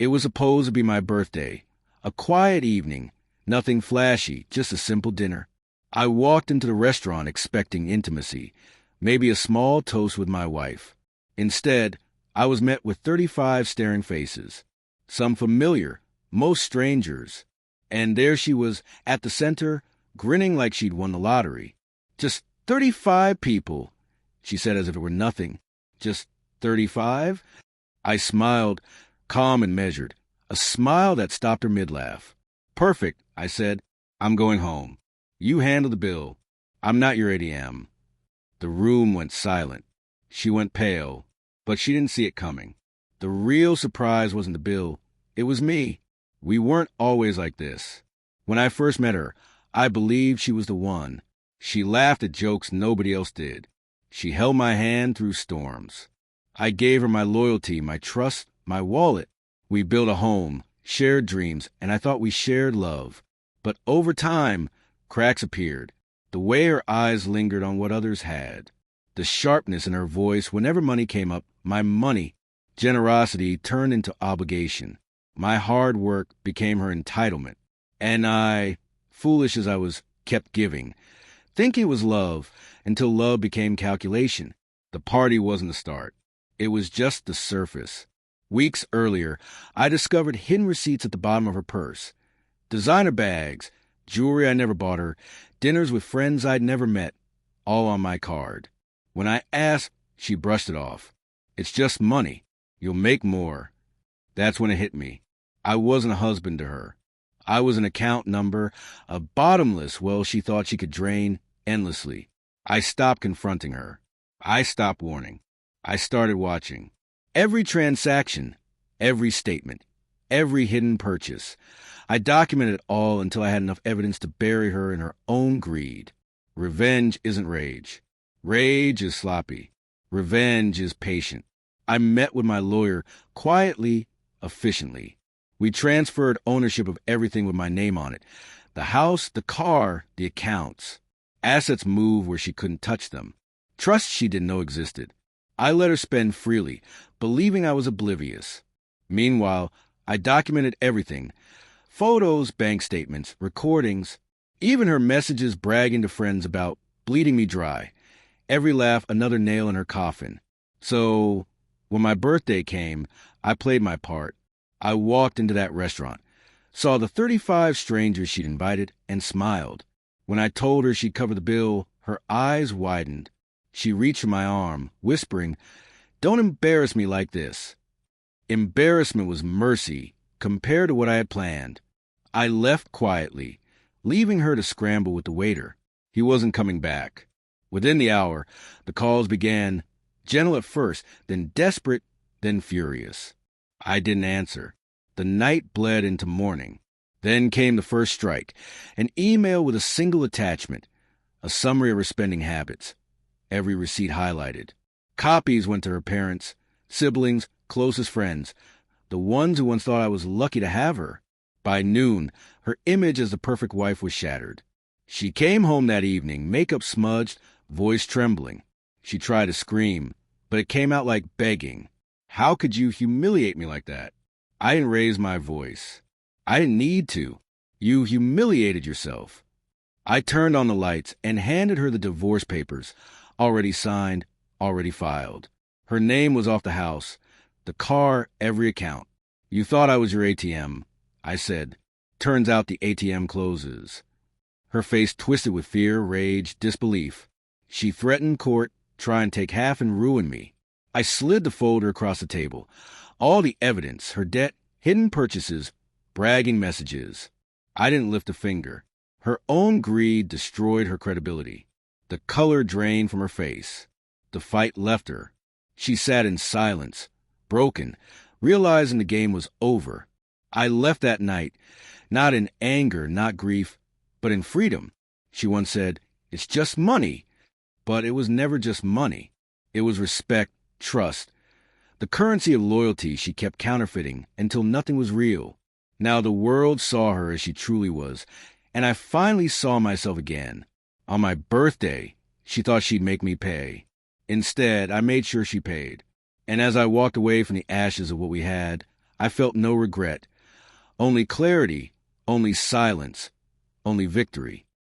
It was supposed to be my birthday. A quiet evening, nothing flashy, just a simple dinner. I walked into the restaurant expecting intimacy, maybe a small toast with my wife. Instead, I was met with 35 staring faces, some familiar, most strangers. And there she was at the center, grinning like she'd won the lottery. Just 35 people, she said as if it were nothing. Just 35? I smiled, calm and measured, a smile that stopped her mid-laugh. Perfect, I said. I'm going home. You handle the bill. I'm not your ATM. The room went silent. She went pale, but she didn't see it coming. The real surprise wasn't the bill. It was me. We weren't always like this. When I first met her, I believed she was the one. She laughed at jokes nobody else did. She held my hand through storms. I gave her my loyalty, my trust, my wallet. We built a home, shared dreams, and I thought we shared love. But over time, cracks appeared. The way her eyes lingered on what others had. The sharpness in her voice whenever money came up, my money, generosity turned into obligation. My hard work became her entitlement. And I, foolish as I was, kept giving, thinking it was love, until love became calculation. The party wasn't the start. It was just the surface. Weeks earlier, I discovered hidden receipts at the bottom of her purse. Designer bags, jewelry I never bought her, dinners with friends I'd never met, all on my card. When I asked, she brushed it off. It's just money. You'll make more. That's when it hit me. I wasn't a husband to her. I was an account number, a bottomless well she thought she could drain endlessly. I stopped confronting her. I stopped warning. I started watching. Every transaction, every statement, every hidden purchase. I documented it all until I had enough evidence to bury her in her own greed. Revenge isn't rage. Rage is sloppy. Revenge is patient. I met with my lawyer quietly, efficiently. We transferred ownership of everything with my name on it. The house, the car, the accounts. Assets moved where she couldn't touch them. Trust she didn't know existed. I let her spend freely, believing I was oblivious. Meanwhile, I documented everything. Photos, bank statements, recordings, even her messages bragging to friends about bleeding me dry. Every laugh another nail in her coffin. So, when my birthday came, I played my part. I walked into that restaurant, saw the 35 strangers she'd invited, and smiled. When I told her she'd cover the bill, her eyes widened. She reached for my arm, whispering, "Don't embarrass me like this." Embarrassment was mercy compared to what I had planned. I left quietly, leaving her to scramble with the waiter. He wasn't coming back. Within the hour, the calls began, gentle at first, then desperate, then furious. I didn't answer. The night bled into morning. Then came the first strike, an email with a single attachment, a summary of her spending habits, every receipt highlighted. Copies went to her parents, siblings, closest friends, the ones who once thought I was lucky to have her. By noon, her image as the perfect wife was shattered. She came home that evening, makeup smudged, voice trembling. She tried to scream, but it came out like begging. How could you humiliate me like that? I didn't raise my voice. I didn't need to. You humiliated yourself. I turned on the lights and handed her the divorce papers, already signed, already filed. Her name was off the house, the car, every account. You thought I was your ATM, I said. Turns out the ATM closes. Her face twisted with fear, rage, disbelief. She threatened court, try and take half and ruin me. I slid the folder across the table. All the evidence, her debt, hidden purchases, bragging messages. I didn't lift a finger. Her own greed destroyed her credibility. The color drained from her face. The fight left her. She sat in silence, broken, realizing the game was over. I left that night, not in anger, not grief, but in freedom. She once said, "It's just money." But it was never just money. It was respect, trust. The currency of loyalty she kept counterfeiting until nothing was real. Now the world saw her as she truly was, and I finally saw myself again. On my birthday, she thought she'd make me pay. Instead, I made sure she paid. And as I walked away from the ashes of what we had, I felt no regret. Only clarity, only silence, only victory.